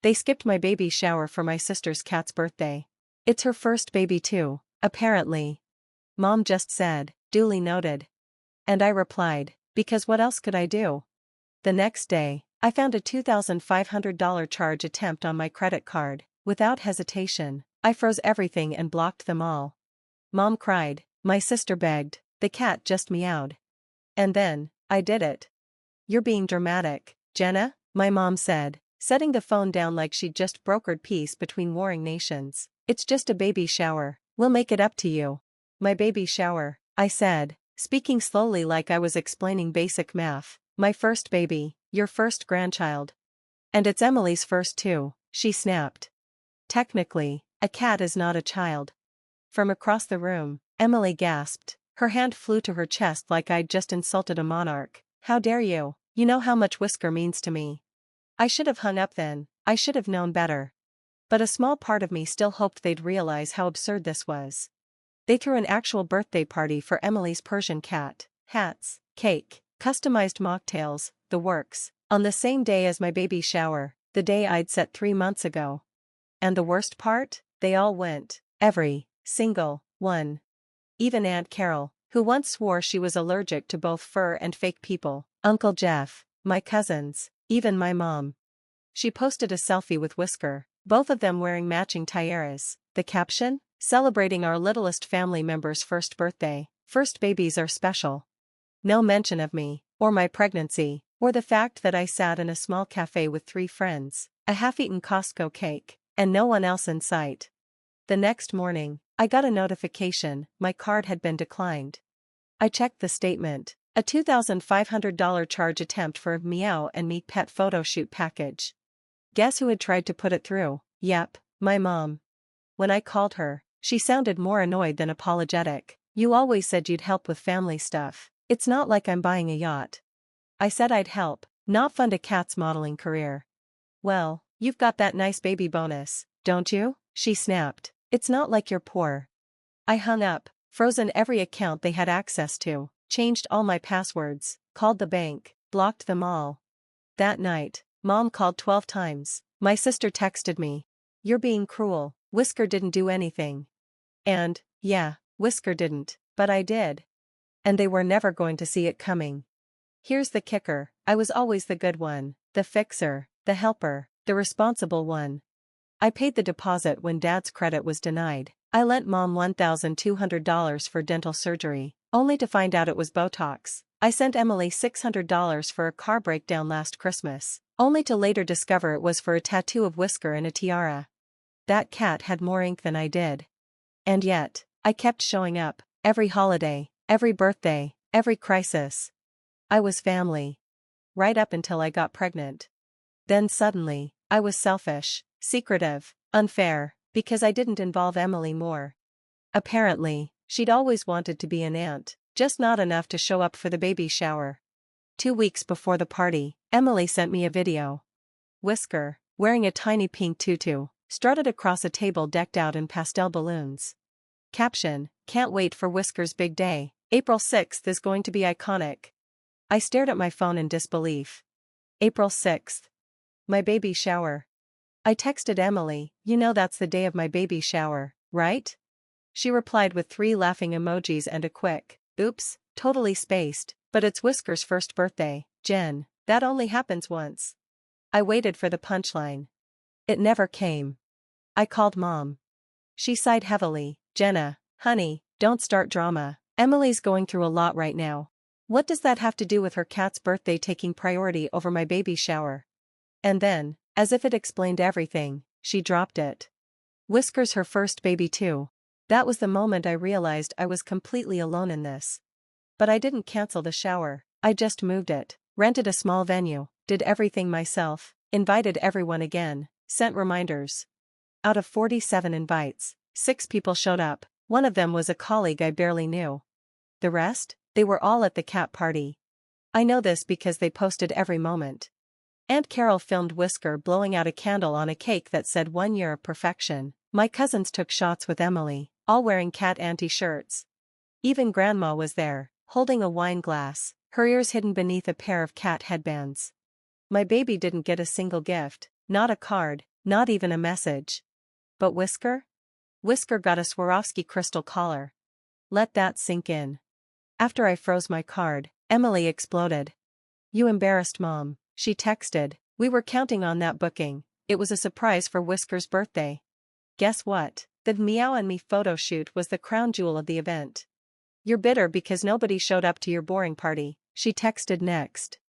They skipped my baby shower for my sister's cat's birthday. It's her first baby too, apparently. Mom just said, duly noted. And I replied, because what else could I do? The next day, I found a $2,500 charge attempt on my credit card. Without hesitation, I froze everything and blocked them all. Mom cried, my sister begged, the cat just meowed. And then, I did it. You're being dramatic, Jenna, my mom said, setting the phone down like she'd just brokered peace between warring nations. It's just a baby shower, we'll make it up to you. My baby shower, I said, speaking slowly like I was explaining basic math. My first baby, your first grandchild. And it's Emily's first too, she snapped. Technically, a cat is not a child. From across the room, Emily gasped. Her hand flew to her chest like I'd just insulted a monarch. How dare you? You know how much Whisker means to me. I should have hung up then, I should have known better. But a small part of me still hoped they'd realize how absurd this was. They threw an actual birthday party for Emily's Persian cat, hats, cake, customized mocktails, the works, on the same day as my baby shower, the day I'd set 3 months ago. And the worst part? They all went. Every single one. Even Aunt Carol, who once swore she was allergic to both fur and fake people, Uncle Jeff, my cousins, even my mom. She posted a selfie with Whisker, both of them wearing matching tiaras. The caption? Celebrating our littlest family member's first birthday. First babies are special. No mention of me, or my pregnancy, or the fact that I sat in a small cafe with 3 friends, a half-eaten Costco cake, and no one else in sight. The next morning, I got a notification my card had been declined. I checked the statement, a $2,500 charge attempt for a Meow and Me pet photo shoot package. Guess who had tried to put it through? Yep, my mom. When I called her, she sounded more annoyed than apologetic. You always said you'd help with family stuff. It's not like I'm buying a yacht. I said I'd help, not fund a cat's modeling career. Well, you've got that nice baby bonus, don't you? She snapped. It's not like you're poor. I hung up, frozen every account they had access to, changed all my passwords, called the bank, blocked them all. That night, Mom called 12 times. My sister texted me. You're being cruel, Whisker didn't do anything. And, yeah, Whisker didn't, but I did. And they were never going to see it coming. Here's the kicker, I was always the good one, the fixer, the helper, the responsible one. I paid the deposit when Dad's credit was denied. I lent Mom $1,200 for dental surgery, only to find out it was Botox. I sent Emily $600 for a car breakdown last Christmas, only to later discover it was for a tattoo of Whisker and a tiara. That cat had more ink than I did. And yet, I kept showing up, every holiday, every birthday, every crisis. I was family. Right up until I got pregnant. Then suddenly, I was selfish, secretive, unfair, because I didn't involve Emily more. Apparently, she'd always wanted to be an aunt, just not enough to show up for the baby shower. 2 weeks before the party, Emily sent me a video. Whisker, wearing a tiny pink tutu, strutted across a table decked out in pastel balloons. Caption, can't wait for Whisker's big day. April 6th is going to be iconic. I stared at my phone in disbelief. April 6th. My baby shower. I texted Emily, you know that's the day of my baby shower, right? She replied with 3 laughing emojis and a quick, oops, totally spaced, but it's Whisker's first birthday, Jen, that only happens once. I waited for the punchline. It never came. I called Mom. She sighed heavily, Jenna, honey, don't start drama. Emily's going through a lot right now. What does that have to do with her cat's birthday taking priority over my baby shower? And then, as if it explained everything, she dropped it. Whisker's her first baby too. That was the moment I realized I was completely alone in this. But I didn't cancel the shower, I just moved it, rented a small venue, did everything myself, invited everyone again, sent reminders. Out of 47 invites, 6 people showed up, one of them was a colleague I barely knew. The rest? They were all at the cat party. I know this because they posted every moment. Aunt Carol filmed Whisker blowing out a candle on a cake that said 1 year of perfection. My cousins took shots with Emily, all wearing cat auntie shirts. Even Grandma was there, holding a wine glass, her ears hidden beneath a pair of cat headbands. My baby didn't get a single gift, not a card, Not even a message. But Whisker? Whisker got a Swarovski crystal collar. Let that sink in. After I froze my card, Emily exploded. You embarrassed Mom, she texted. We were counting on that booking. It was a surprise for Whisker's birthday. Guess what? The Meow and Me photo shoot was the crown jewel of the event. You're bitter because nobody showed up to your boring party, she texted next.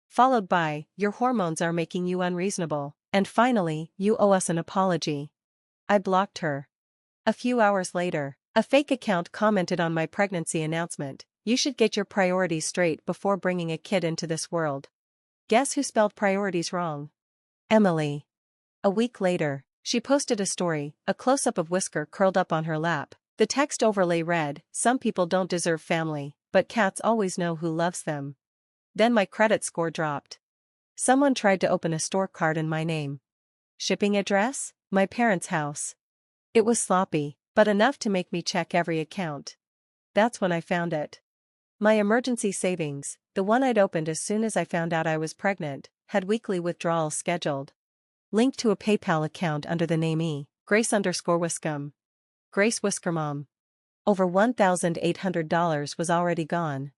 Followed by, your hormones are making you unreasonable, and finally, you owe us an apology. I blocked her. A few hours later, a fake account commented on my pregnancy announcement. You should get your priorities straight before bringing a kid into this world. Guess who spelled priorities wrong? Emily. A week later, she posted a story, a close-up of Whisker curled up on her lap. The text overlay read, "Some people don't deserve family, but cats always know who loves them." Then my credit score dropped. Someone tried to open a store card in my name. Shipping address? My parents' house. It was sloppy, but enough to make me check every account. That's when I found it. My emergency savings, the one I'd opened as soon as I found out I was pregnant, had weekly withdrawals scheduled. Linked to a PayPal account under the name Grace_Whiscom. Grace Whisker Mom. Over $1,800 was already gone.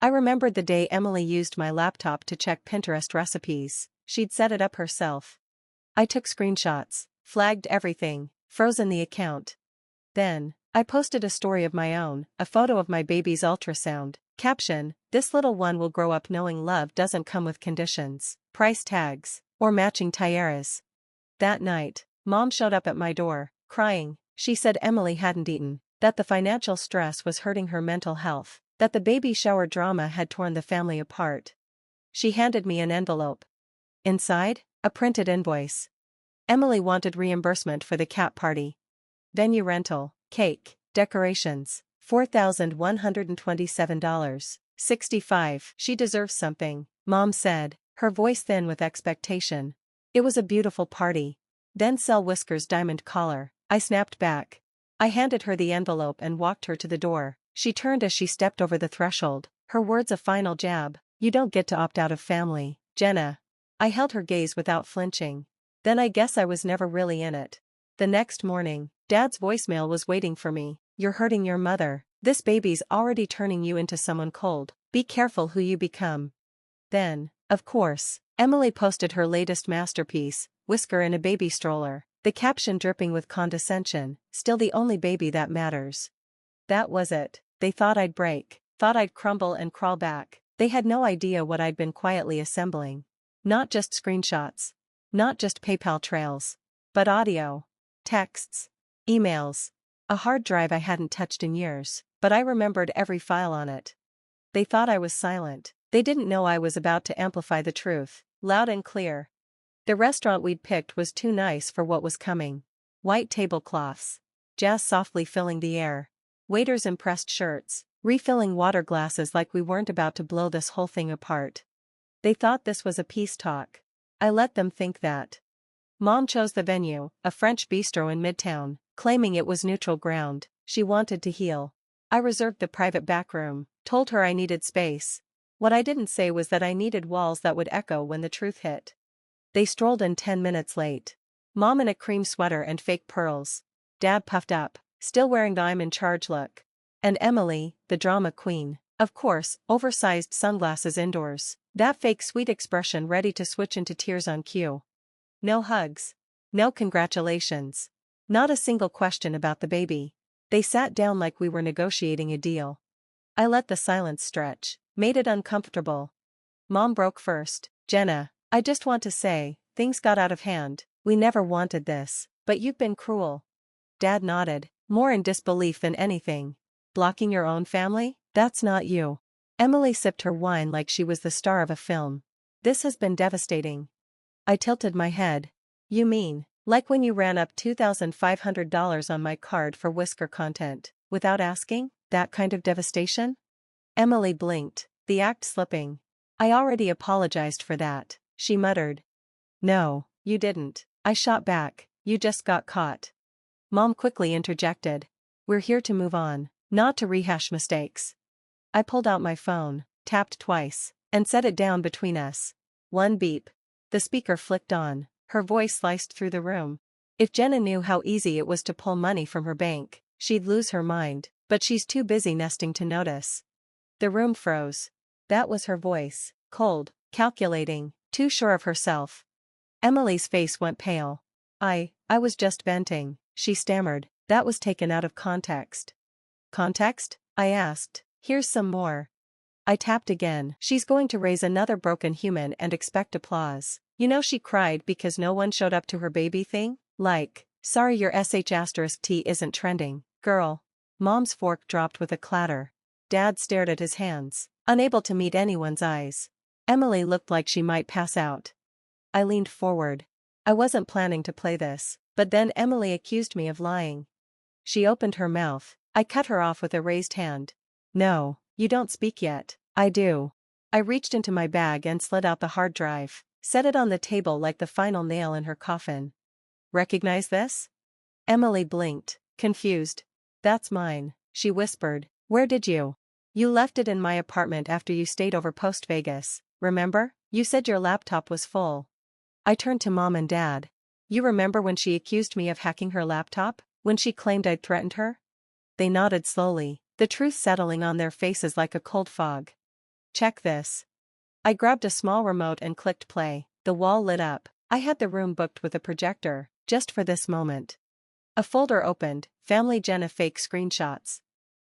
I remembered the day Emily used my laptop to check Pinterest recipes. She'd set it up herself. I took screenshots, flagged everything, frozen the account. Then, I posted a story of my own, a photo of my baby's ultrasound. Caption, "This little one will grow up knowing love doesn't come with conditions, price tags, or matching tiaras." That night, Mom showed up at my door, crying. She said Emily hadn't eaten, that the financial stress was hurting her mental health, that the baby shower drama had torn the family apart. She handed me an envelope. Inside, a printed invoice. Emily wanted reimbursement for the cat party. Venue rental, cake, decorations, $4,127.65. She deserves something, Mom said, her voice thin with expectation. It was a beautiful party. Then sell Whisker's diamond collar. I snapped back. I handed her the envelope and walked her to the door. She turned as she stepped over the threshold, her words a final jab. You don't get to opt out of family, Jenna. I held her gaze without flinching. Then I guess I was never really in it. The next morning, Dad's voicemail was waiting for me. You're hurting your mother. This baby's already turning you into someone cold. Be careful who you become. Then, of course, Emily posted her latest masterpiece, Whisker in a baby stroller, the caption dripping with condescension, still the only baby that matters. That was it. They thought I'd break, thought I'd crumble and crawl back. They had no idea what I'd been quietly assembling. Not just screenshots. Not just PayPal trails. But audio. Texts. Emails. A hard drive I hadn't touched in years, but I remembered every file on it. They thought I was silent. They didn't know I was about to amplify the truth, loud and clear. The restaurant we'd picked was too nice for what was coming. White tablecloths. Jazz softly filling the air. Waiters in pressed shirts, refilling water glasses like we weren't about to blow this whole thing apart. They thought this was a peace talk. I let them think that. Mom chose the venue, a French bistro in Midtown, claiming it was neutral ground. She wanted to heal. I reserved the private back room, told her I needed space. What I didn't say was that I needed walls that would echo when the truth hit. They strolled in 10 minutes late. Mom in a cream sweater and fake pearls. Dad puffed up, still wearing the I'm in charge look. And Emily, the drama queen, of course, oversized sunglasses indoors, that fake sweet expression ready to switch into tears on cue. No hugs. No congratulations. Not a single question about the baby. They sat down like we were negotiating a deal. I let the silence stretch, made it uncomfortable. Mom broke first. Jenna, I just want to say, things got out of hand. We never wanted this, but you've been cruel. Dad nodded, more in disbelief than anything. Blocking your own family? That's not you. Emily sipped her wine like she was the star of a film. This has been devastating. I tilted my head. You mean, like when you ran up $2,500 on my card for Whisker content, without asking? That kind of devastation? Emily blinked, the act slipping. I already apologized for that, she muttered. No, you didn't, I shot back, you just got caught. Mom quickly interjected. We're here to move on, not to rehash mistakes. I pulled out my phone, tapped twice, and set it down between us. One beep. The speaker flicked on. Her voice sliced through the room. If Jenna knew how easy it was to pull money from her bank, she'd lose her mind, but she's too busy nesting to notice. The room froze. That was her voice, cold, calculating, too sure of herself. Emily's face went pale. I was just venting, she stammered. That was taken out of context. Context? I asked. Here's some more. I tapped again. She's going to raise another broken human and expect applause. You know she cried because no one showed up to her baby thing? Like, sorry your sh*t isn't trending, girl. Mom's fork dropped with a clatter. Dad stared at his hands, unable to meet anyone's eyes. Emily looked like she might pass out. I leaned forward. I wasn't planning to play this, but then Emily accused me of lying. She opened her mouth. I cut her off with a raised hand. No, you don't speak yet. I do. I reached into my bag and slid out the hard drive, set it on the table like the final nail in her coffin. Recognize this? Emily blinked, confused. That's mine, she whispered. Where did you? You left it in my apartment after you stayed over post-Vegas, remember? You said your laptop was full. I turned to Mom and Dad. You remember when she accused me of hacking her laptop? When she claimed I'd threatened her? They nodded slowly, the truth settling on their faces like a cold fog. Check this. I grabbed a small remote and clicked play. The wall lit up. I had the room booked with a projector, just for this moment. A folder opened, Family Jenna fake screenshots.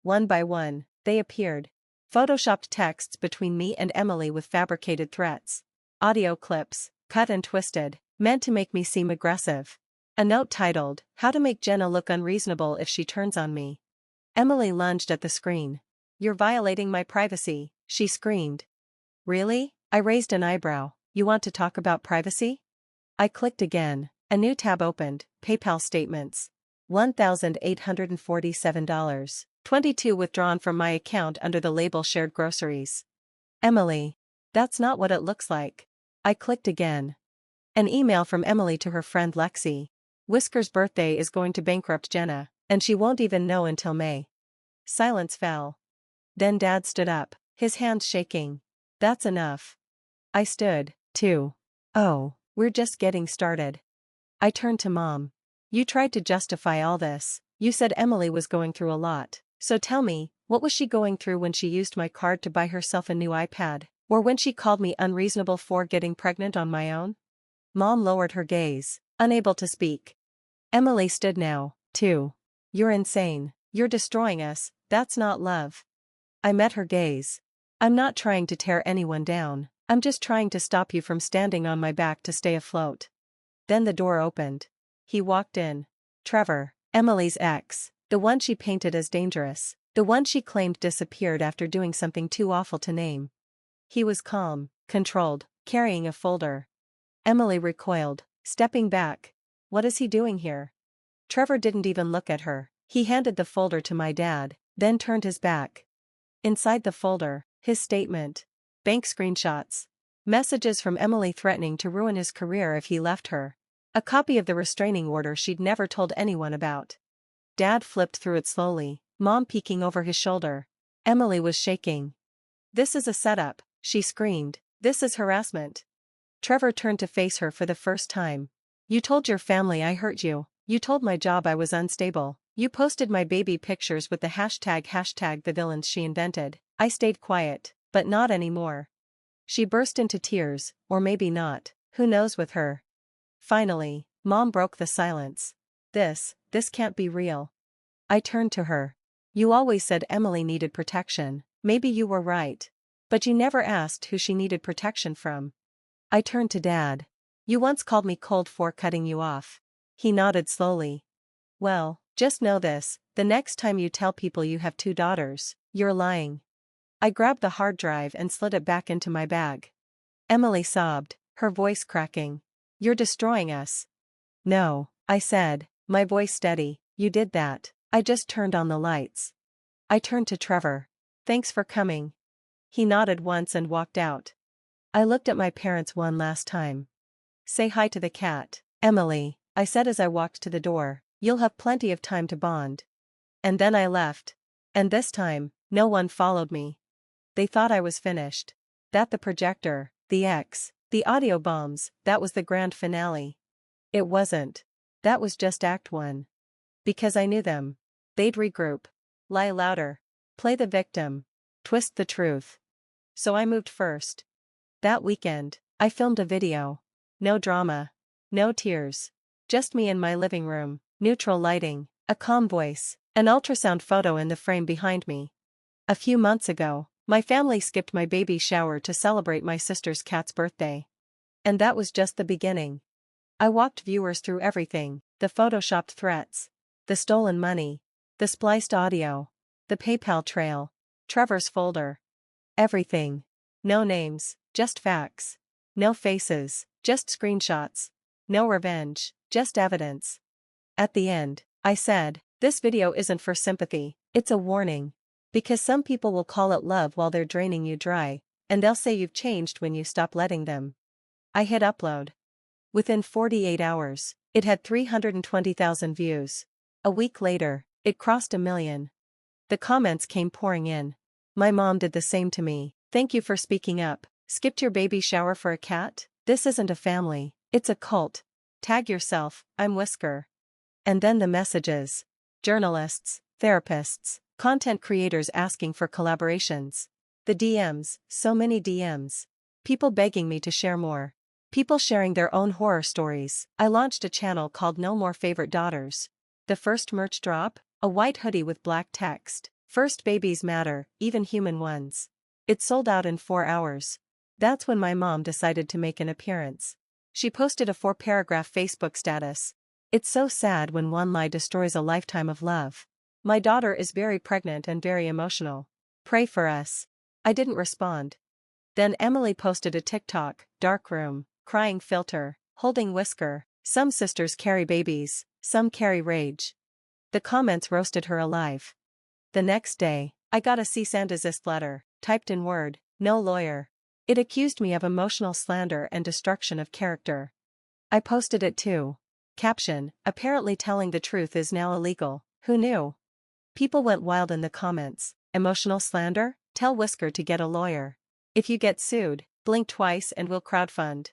One by one, they appeared. Photoshopped texts between me and Emily with fabricated threats. Audio clips, cut and twisted, meant to make me seem aggressive. A note titled, How to Make Jenna Look Unreasonable If She Turns on Me. Emily lunged at the screen. You're violating my privacy, she screamed. Really? I raised an eyebrow. You want to talk about privacy? I clicked again. A new tab opened, PayPal statements. $1,847.22 withdrawn from my account under the label shared groceries. Emily. That's not what it looks like. I clicked again. An email from Emily to her friend Lexi. Whisker's birthday is going to bankrupt Jenna, and she won't even know until May. Silence fell. Then Dad stood up, his hands shaking. That's enough. I stood, too. Oh, we're just getting started. I turned to Mom. You tried to justify all this. You said Emily was going through a lot. So tell me, what was she going through when she used my card to buy herself a new iPad? Or when she called me unreasonable for getting pregnant on my own? Mom lowered her gaze, unable to speak. Emily stood now, too. You're insane. You're destroying us. That's not love. I met her gaze. I'm not trying to tear anyone down. I'm just trying to stop you from standing on my back to stay afloat. Then the door opened. He walked in. Trevor, Emily's ex, the one she painted as dangerous, the one she claimed disappeared after doing something too awful to name. He was calm, controlled, carrying a folder. Emily recoiled, stepping back. What is he doing here? Trevor didn't even look at her. He handed the folder to my dad, then turned his back. Inside the folder, his statement. Bank screenshots. Messages from Emily threatening to ruin his career if he left her. A copy of the restraining order she'd never told anyone about. Dad flipped through it slowly, Mom peeking over his shoulder. Emily was shaking. This is a setup, she screamed. This is harassment. Trevor turned to face her for the first time. You told your family I hurt you. You told my job I was unstable. You posted my baby pictures with the hashtag the villains she invented. I stayed quiet, but not anymore. She burst into tears, or maybe not, who knows with her. Finally, Mom broke the silence. This can't be real. I turned to her. You always said Emily needed protection. Maybe you were right. But you never asked who she needed protection from. I turned to Dad. You once called me cold for cutting you off. He nodded slowly. Well, just know this, the next time you tell people you have 2 daughters, you're lying. I grabbed the hard drive and slid it back into my bag. Emily sobbed, her voice cracking. You're destroying us. No, I said, my voice steady. You did that. I just turned on the lights. I turned to Trevor. Thanks for coming. He nodded once and walked out. I looked at my parents one last time. Say hi to the cat, Emily, I said as I walked to the door. You'll have plenty of time to bond. And then I left. And this time, no one followed me. They thought I was finished. That the projector, the X, the audio bombs, that was the grand finale. It wasn't. That was just Act 1. Because I knew them. They'd regroup. Lie louder. Play the victim. Twist the truth. So I moved first. That weekend, I filmed a video. No drama. No tears. Just me in my living room, neutral lighting, a calm voice, an ultrasound photo in the frame behind me. A few months ago, my family skipped my baby shower to celebrate my sister's cat's birthday. And that was just the beginning. I walked viewers through everything: the photoshopped threats, the stolen money, the spliced audio, the PayPal trail, Trevor's folder. Everything. No names, just facts. No faces, just screenshots. No revenge, just evidence. At the end, I said, this video isn't for sympathy, it's a warning. Because some people will call it love while they're draining you dry, and they'll say you've changed when you stop letting them. I hit upload. Within 48 hours, it had 320,000 views. A week later, it crossed 1 million. The comments came pouring in. My mom did the same to me. Thank you for speaking up. Skipped your baby shower for a cat? This isn't a family, it's a cult. Tag yourself, I'm Whisker. And then the messages. Journalists, therapists, content creators asking for collaborations. The DMs, so many DMs. People begging me to share more. People sharing their own horror stories. I launched a channel called No More Favorite Daughters. The first merch drop? A white hoodie with black text. First babies matter, even human ones. It sold out in 4 hours. That's when my mom decided to make an appearance. She posted a 4-paragraph Facebook status. It's so sad when one lie destroys a lifetime of love. My daughter is very pregnant and very emotional. Pray for us. I didn't respond. Then Emily posted a TikTok, dark room, crying filter, holding Whisker. Some sisters carry babies, some carry rage. The comments roasted her alive. The next day, I got a cease and desist letter, typed in Word, no lawyer. It accused me of emotional slander and destruction of character. I posted it too. Caption, apparently telling the truth is now illegal. Who knew? People went wild in the comments. Emotional slander? Tell Whisker to get a lawyer. If you get sued, blink twice and we'll crowdfund.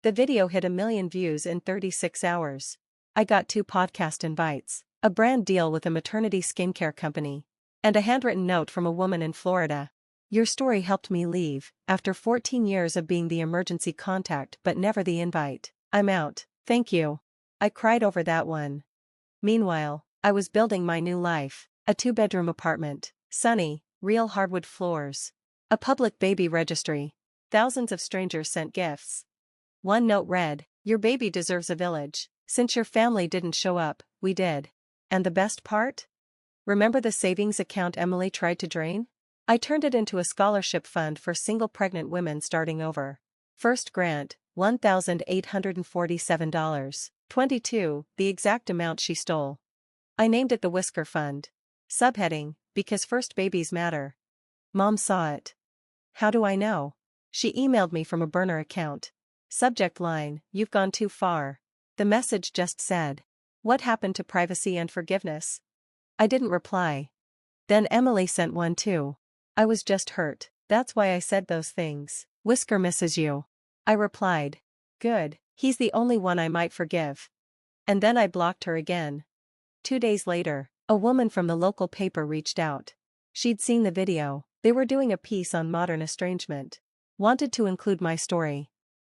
The video hit 1 million views in 36 hours. I got 2 podcast invites, a brand deal with a maternity skincare company, and a handwritten note from a woman in Florida. Your story helped me leave, after 14 years of being the emergency contact but never the invite. I'm out, thank you. I cried over that one. Meanwhile, I was building my new life, a 2-bedroom apartment, sunny, real hardwood floors. A public baby registry. Thousands of strangers sent gifts. One note read, your baby deserves a village. Since your family didn't show up, we did. And the best part? Remember the savings account Emily tried to drain? I turned it into a scholarship fund for single pregnant women starting over. First grant, $1,847. 22, the exact amount she stole. I named it the Whisker Fund. Subheading, because first babies matter. Mom saw it. How do I know? She emailed me from a burner account. Subject line, you've gone too far. The message just said, what happened to privacy and forgiveness? I didn't reply. Then Emily sent one too. I was just hurt. That's why I said those things. Whisker misses you. I replied. Good, he's the only one I might forgive. And then I blocked her again. 2 days later, a woman from the local paper reached out. She'd seen the video. They were doing a piece on modern estrangement. Wanted to include my story.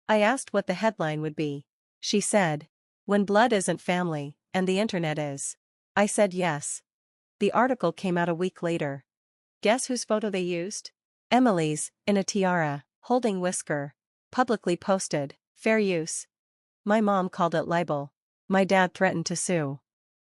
I asked what the headline would be. She said, when blood isn't family, and the internet is. I said yes. The article came out a week later. Guess whose photo they used? Emily's, in a tiara, holding Whisker. Publicly posted, fair use. My mom called it libel. My dad threatened to sue.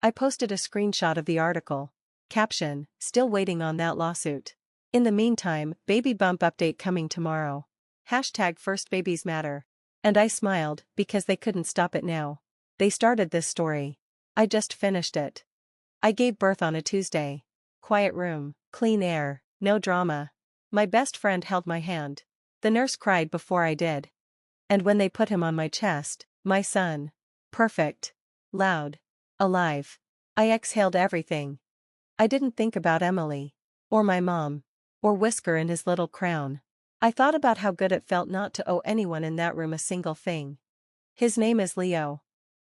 I posted a screenshot of the article. Caption, still waiting on that lawsuit. In the meantime, baby bump update coming tomorrow. Hashtag first babies matter. And I smiled, because they couldn't stop it now. They started this story. I just finished it. I gave birth on a Tuesday. Quiet room, clean air, no drama. My best friend held my hand. The nurse cried before I did. And when they put him on my chest, my son. Perfect. Loud. Alive. I exhaled everything. I didn't think about Emily. Or my mom. Or Whisker in his little crown. I thought about how good it felt not to owe anyone in that room a single thing. His name is Leo.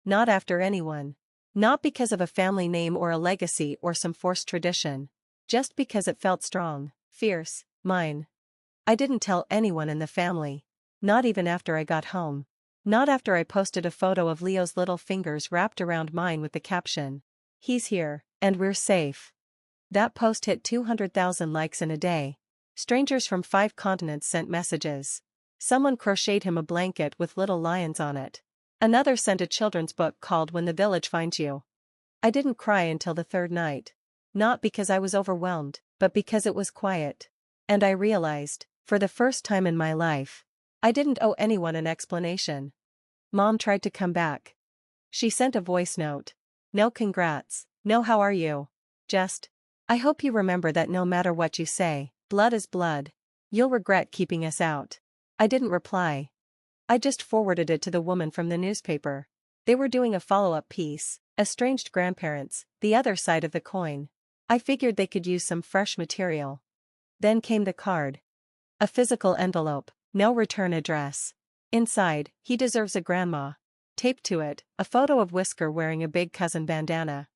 Not after anyone. Not because of a family name or a legacy or some forced tradition. Just because it felt strong, fierce, mine. I didn't tell anyone in the family. Not even after I got home. Not after I posted a photo of Leo's little fingers wrapped around mine with the caption, "He's here, and we're safe." That post hit 200,000 likes in a day. Strangers from 5 continents sent messages. Someone crocheted him a blanket with little lions on it. Another sent a children's book called When the Village Finds You. I didn't cry until the 3rd night. Not because I was overwhelmed, but because it was quiet. And I realized, for the first time in my life, I didn't owe anyone an explanation. Mom tried to come back. She sent a voice note. No congrats, no how are you. Just, I hope you remember that no matter what you say, blood is blood. You'll regret keeping us out. I didn't reply. I just forwarded it to the woman from the newspaper. They were doing a follow-up piece, Estranged Grandparents, the other side of the coin. I figured they could use some fresh material. Then came the card. A physical envelope, no return address. Inside, "He deserves a grandma." Taped to it, a photo of Whisker wearing a big cousin bandana.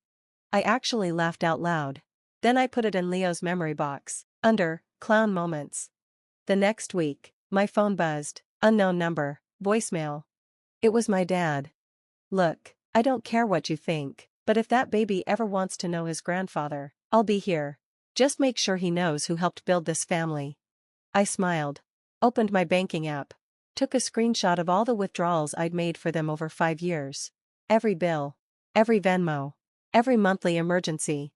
I actually laughed out loud. Then I put it in Leo's memory box, under Clown Moments. The next week, my phone buzzed, unknown number, voicemail. It was my dad. "Look, I don't care what you think, but if that baby ever wants to know his grandfather, I'll be here. Just make sure he knows who helped build this family." I smiled. Opened my banking app. Took a screenshot of all the withdrawals I'd made for them over 5 years. Every bill. Every Venmo. Every monthly emergency.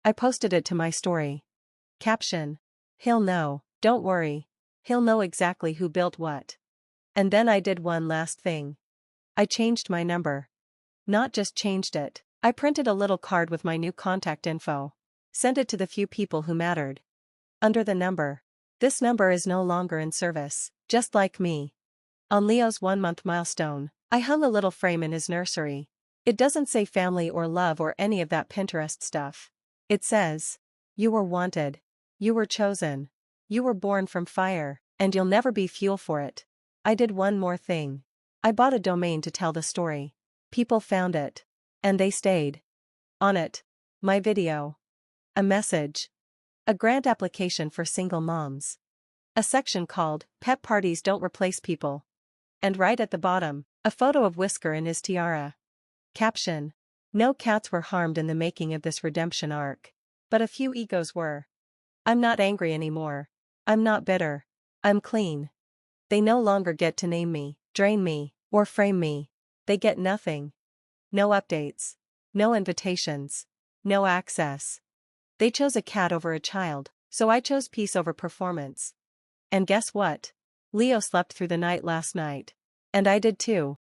I posted it to my story. Caption. "He'll know, don't worry. He'll know exactly who built what." And then I did one last thing. I changed my number. Not just changed it, I printed a little card with my new contact info. Sent it to the few people who mattered. Under the number. "This number is no longer in service, just like me." On Leo's 1-month milestone, I hung a little frame in his nursery. It doesn't say family or love or any of that Pinterest stuff. It says, "You were wanted. You were chosen. You were born from fire, and you'll never be fuel for it." I did one more thing. I bought a domain to tell the story. People found it. And they stayed. On it. My video. A message. A grant application for single moms. A section called, "Pet Parties Don't Replace People." And right at the bottom, a photo of Whisker in his tiara. Caption. No cats were harmed in the making of this redemption arc. But a few egos were. I'm not angry anymore. I'm not bitter. I'm clean. They no longer get to name me, drain me, or frame me. They get nothing. No updates. No invitations. No access. They chose a cat over a child, so I chose peace over performance. And guess what? Leo slept through the night last night. And I did too.